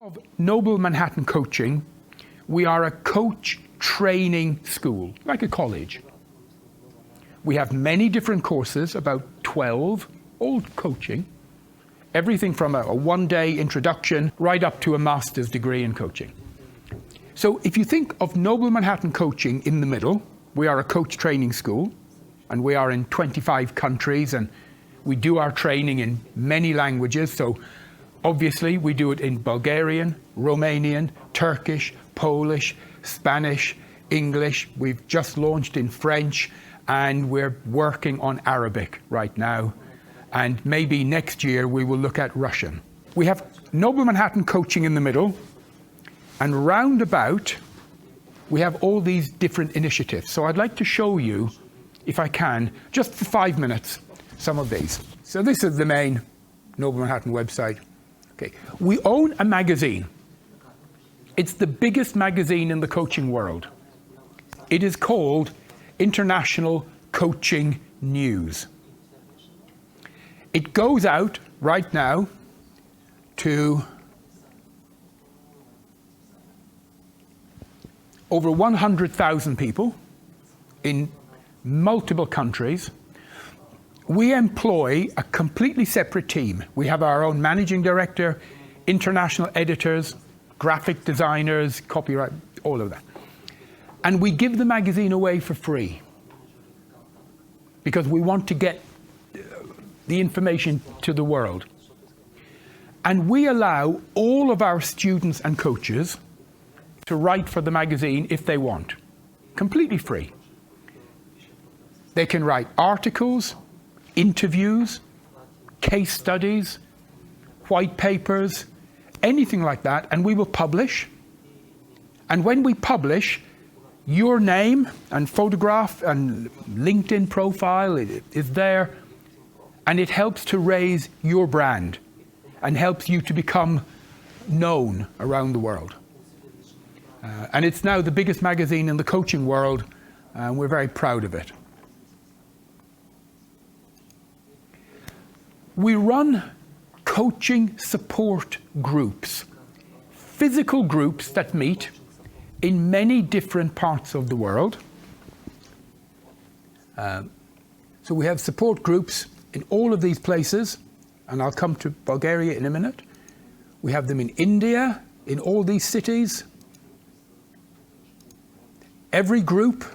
Of Noble Manhattan Coaching, we are a coach training school, like a college. We have many different courses, about 12, all coaching. Everything from a one-day introduction right up to a master's degree in coaching. So if you think of Noble Manhattan Coaching in the middle, we are a coach training school, and we are in 25 countries, and we do our training in many languages. So obviously we do it in Bulgarian, Romanian, Turkish, Polish, Spanish, English. We've just launched in French, and we're working on Arabic right now. And maybe next year we will look at Russian. We have Noble Manhattan Coaching in the middle, and round about we have all these different initiatives. So I'd like to show you, if I can, just for 5 minutes, some of these. So this is the main Noble Manhattan website. Okay. We own a magazine. It's the biggest magazine in the coaching world. It is called International Coaching News. It goes out right now to over 100,000 people in multiple countries. We employ a completely separate team. We have our own managing director, international editors, graphic designers, copyright, all of that. And we give the magazine away for free because we want to get the information to the world. And we allow all of our students and coaches to write for the magazine if they want, completely free. They can write articles, interviews, case studies, white papers, anything like that, and we will publish. And when we publish, your name and photograph and LinkedIn profile is there, and it helps to raise your brand and helps you to become known around the world. And it's now the biggest magazine in the coaching world, and we're very proud of it. We run coaching support groups, physical groups that meet in many different parts of the world. So we have support groups in all of these places, and I'll come to Bulgaria in a minute. We have them in India, in all these cities. Every group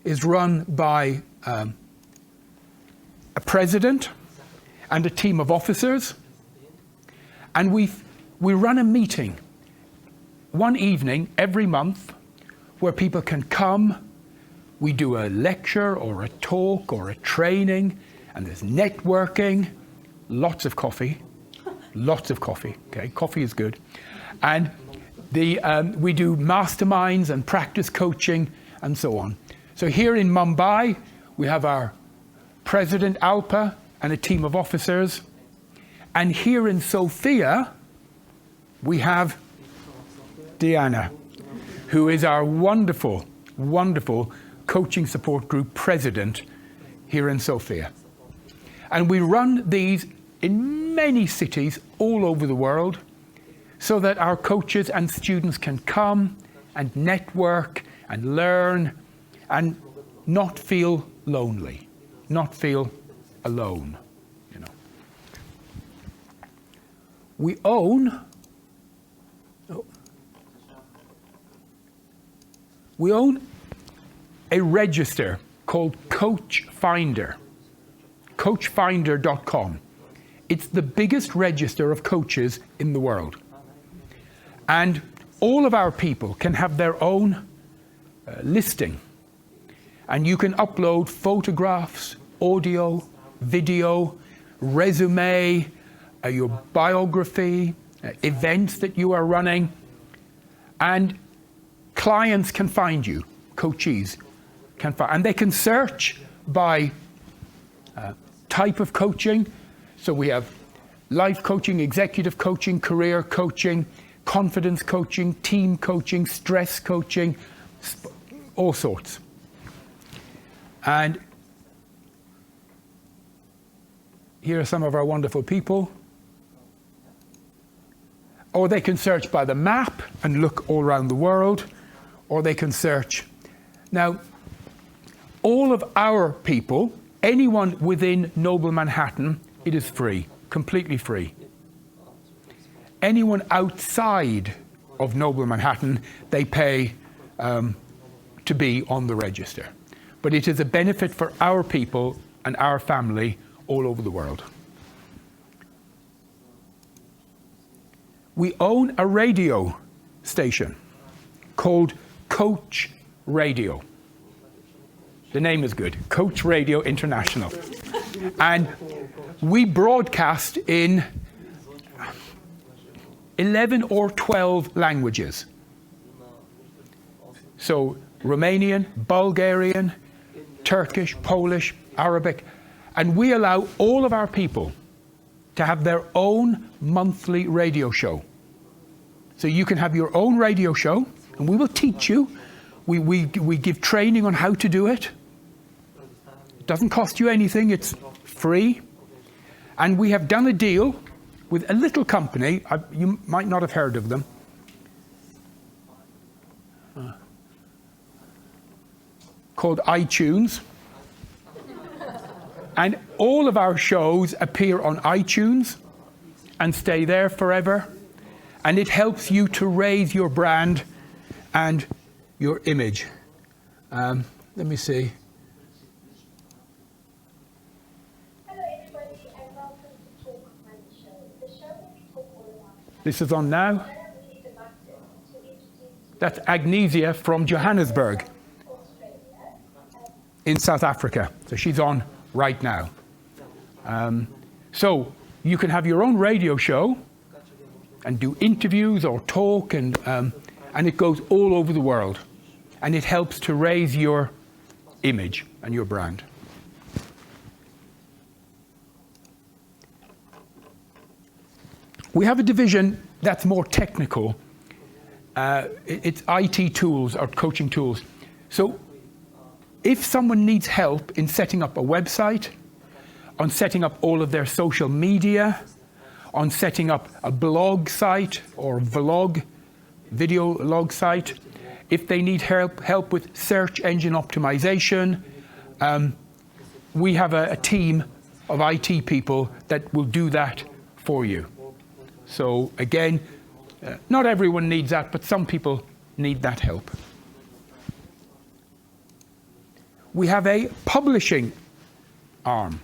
is run by a president and a team of officers, and we run a meeting one evening every month where people can come. We do a lecture or a talk or a training, and there's networking, lots of coffee, okay, coffee is good. And we do masterminds and practice coaching and so on. So here in Mumbai, we have our President Alpa and a team of officers. And here in Sofia, we have Diana, who is our wonderful, wonderful coaching support group president here in Sofia. And we run these in many cities all over the world so that our coaches and students can come and network and learn and not feel lonely, not feel alone, you know. We own a register called Coach Finder, coachfinder.com. It's the biggest register of coaches in the world. And all of our people can have their own listing. And you can upload photographs, audio, video, resume, your biography, events that you are running. And clients can find you, coachees can find, and they can search by type of coaching. So we have life coaching, executive coaching, career coaching, confidence coaching, team coaching, stress coaching, all sorts. And Here are some of our wonderful people. Or they can search by the map and look all around the world, or they can search. Now, all of our people, anyone within Noble Manhattan, it is free, completely free. Anyone outside of Noble Manhattan, they pay to be on the register. But it is a benefit for our people and our family all over the world. We own a radio station called Coach Radio. The name is good, Coach Radio International. And we broadcast in 11 or 12 languages. So Romanian, Bulgarian, Turkish, Polish, Arabic. And we allow all of our people to have their own monthly radio show. So you can have your own radio show, and we will teach you. We give training on how to do it. It doesn't cost you anything, it's free. And we have done a deal with a little company, you might not have heard of them. Called iTunes. And all of our shows appear on iTunes and stay there forever. And it helps you to raise your brand and your image. Let me see. Hello everybody and welcome to Talk on the Show. The show where we talk all about. This is on now. That's Agnesia from Johannesburg in South Africa. So she's on right now. So you can have your own radio show and do interviews or talk, and it goes all over the world. And it helps to raise your image and your brand. We have a division that's more technical. It's IT tools or coaching tools. So if someone needs help in setting up a website, on setting up all of their social media, on setting up a blog site or vlog, video log site, if they need help with search engine optimization, we have a team of IT people that will do that for you. So again, not everyone needs that, but some people need that help. We have a publishing arm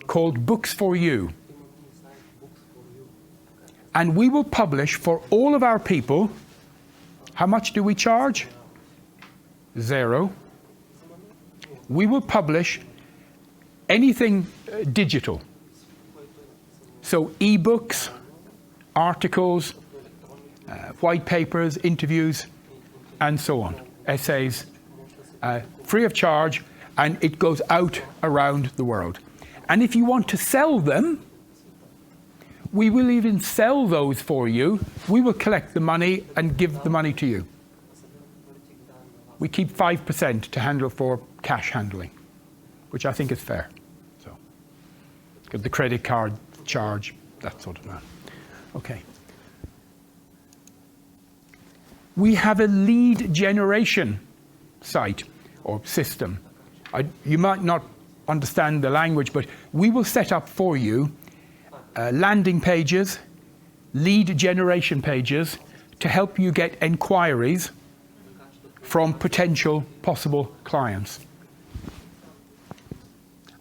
called Books for You. And we will publish for all of our people. How much do we charge? 0. We will publish anything digital. So e-books, articles, white papers, interviews, and so on. Essays, free of charge, and it goes out around the world. And if you want to sell them, we will even sell those for you. We will collect the money and give the money to you. We keep 5% to handle for cash handling, which I think is fair. So, got the credit card charge, that sort of man. Okay. We have a lead generation site or system. You might not understand the language, but we will set up for you landing pages, lead generation pages to help you get enquiries from potential possible clients.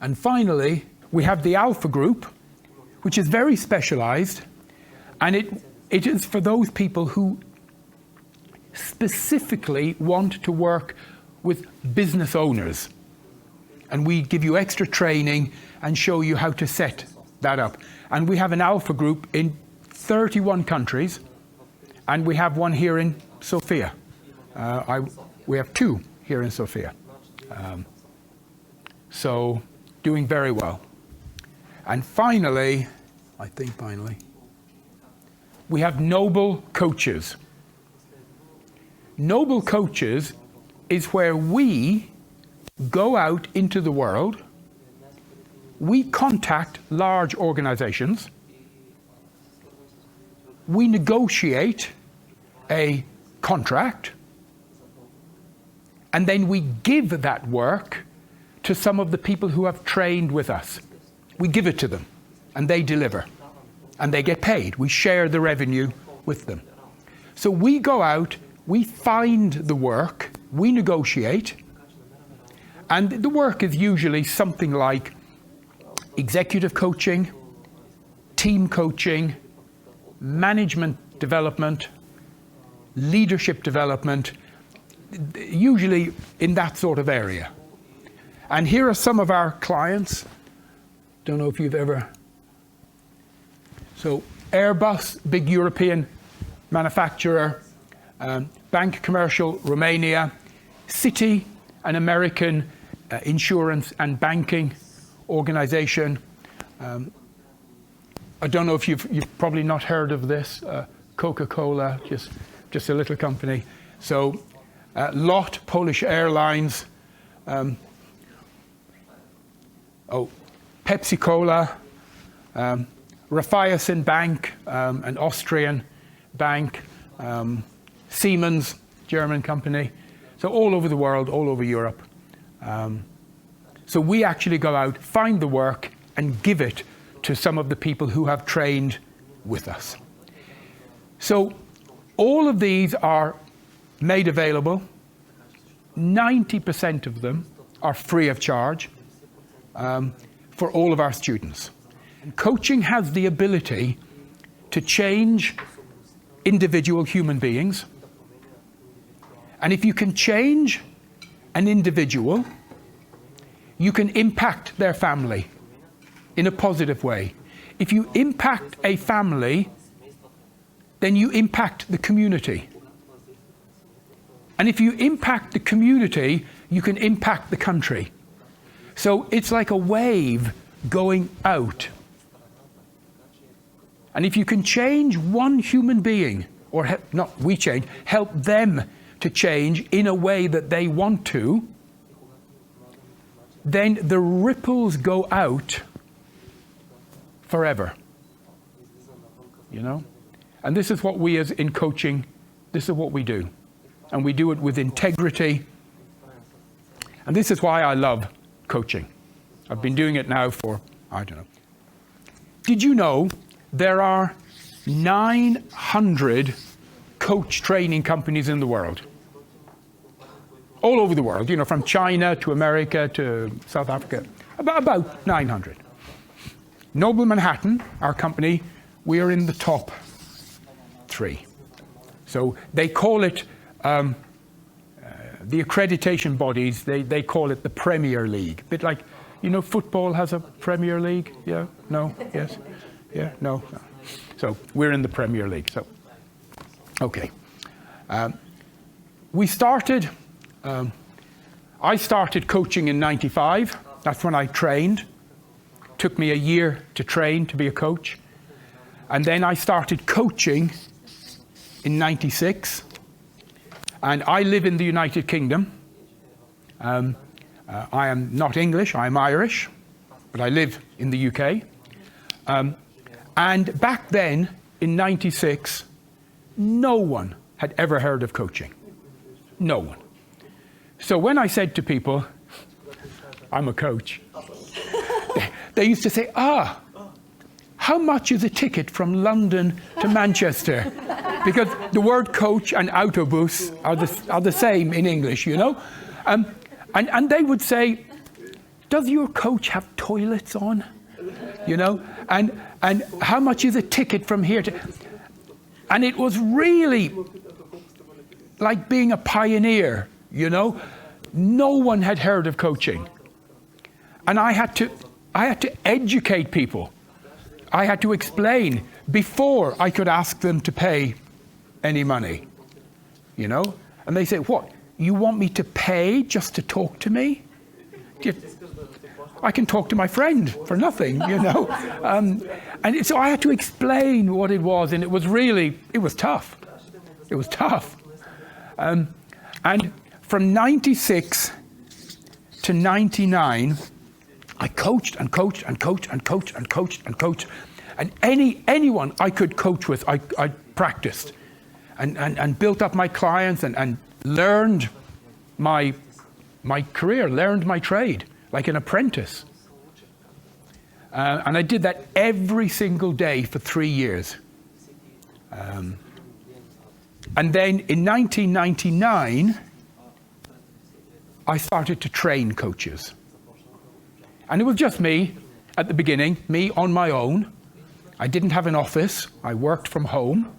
And finally, we have the Alpha Group, which is very specialized, and it is for those people who specifically want to work with business owners. And we give you extra training and show you how to set that up. And we have an Alpha Group in 31 countries, and we have one here in Sofia. We have 2 here in Sofia. So, doing very well. And finally, we have Noble Coaches. Noble Coaches is where we go out into the world we contact large organizations, we negotiate a contract, and then we give that work to some of the people who have trained with us. We give it to them, and they deliver, and they get paid. We share the revenue with them. So we go out, we find the work, we negotiate, and the work is usually something like executive coaching, team coaching, management development, leadership development, usually in that sort of area. And here are some of our clients. Don't know if you've ever... So Airbus, big European manufacturer, Bank Commercial Romania, Citi, an American insurance and banking organization. I don't know if you've probably not heard of this, Coca-Cola, just a little company. So LOT, Polish Airlines, Pepsi-Cola, Raiffeisen Bank, an Austrian bank, Siemens, German company. So all over the world, all over Europe. So we actually go out, find the work, and give it to some of the people who have trained with us. So all of these are made available. 90% of them are free of charge for all of our students. And coaching has the ability to change individual human beings. And if you can change an individual, you can impact their family in a positive way. If you impact a family, then you impact the community. And if you impact the community, you can impact the country. So it's like a wave going out. And if you can change one human being, or help them to change in a way that they want to, then the ripples go out forever. You know? And this is what we as in coaching, this is what we do. And we do it with integrity. And this is why I love coaching. I've been doing it now for, I don't know. Did you know there are 900 coach training companies in the world? All over the world, you know, from China to America to South Africa, about 900. Noble Manhattan, our company, we are in the top 3. So they call it, the accreditation bodies, they call it the Premier League. A bit like, you know, football has a Premier League? Yeah? No? Yes? Yeah? No? No. So we're in the Premier League. So, okay. I started coaching in '95. That's when I trained. Took me a year to train to be a coach. And then I started coaching in '96. And I live in the United Kingdom. I am not English, I'm Irish, but I live in the UK. And back then, in '96, no one had ever heard of coaching. No one. So when I said to people, I'm a coach, they used to say, how much is a ticket from London to Manchester? Because the word coach and autobus are the same in English, you know? And they would say, does your coach have toilets on? You know? And how much is a ticket from here to... And it was really like being a pioneer, you know? No one had heard of coaching. And I had to educate people. I had to explain before I could ask them to pay any money, you know? And they say, what, you want me to pay just to talk to me? I can talk to my friend for nothing, you know? And so I had to explain what it was, and it was tough. It was tough. And from '96 to '99, I coached and coached and coached and coached and coached and coached. And anyone I could coach with, I practiced and built up my clients and learned my career, learned my trade, like an apprentice. And I did that every single day for 3 years. And then in 1999, I started to train coaches. And it was just me at the beginning, me on my own. I didn't have an office. I worked from home.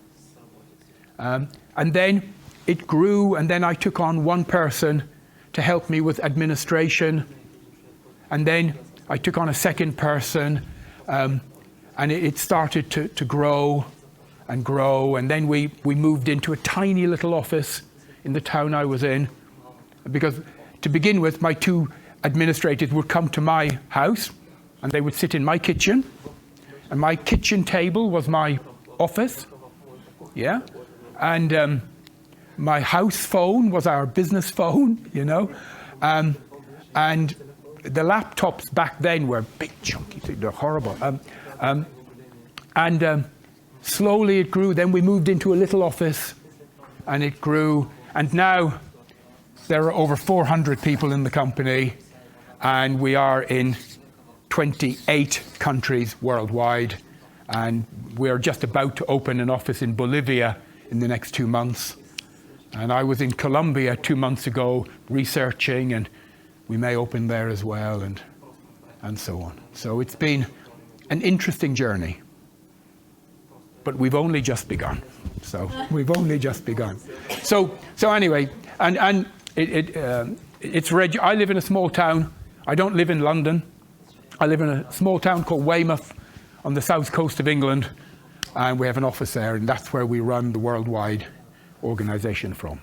And then it grew, and then I took on one person to help me with administration. And then I took on a second person, and it started to grow and grow. And then we moved into a tiny little office in the town I was in. Because to begin with, my 2 administrators would come to my house, and they would sit in my kitchen. And my kitchen table was my office. Yeah. And my house phone was our business phone, you know. And the laptops back then were big, chunky, they're horrible. And slowly it grew. Then we moved into a little office, and it grew. And now there are over 400 people in the company, and we are in 28 countries worldwide. And we're just about to open an office in Bolivia in the next 2 months. And I was in Colombia 2 months ago researching, and we may open there as well, and so on. So it's been an interesting journey. But we've only just begun. So we've only just begun. So anyway, and I live in a small town. I don't live in London. I live in a small town called Weymouth on the south coast of England, and we have an office there, and that's where we run the worldwide organization from.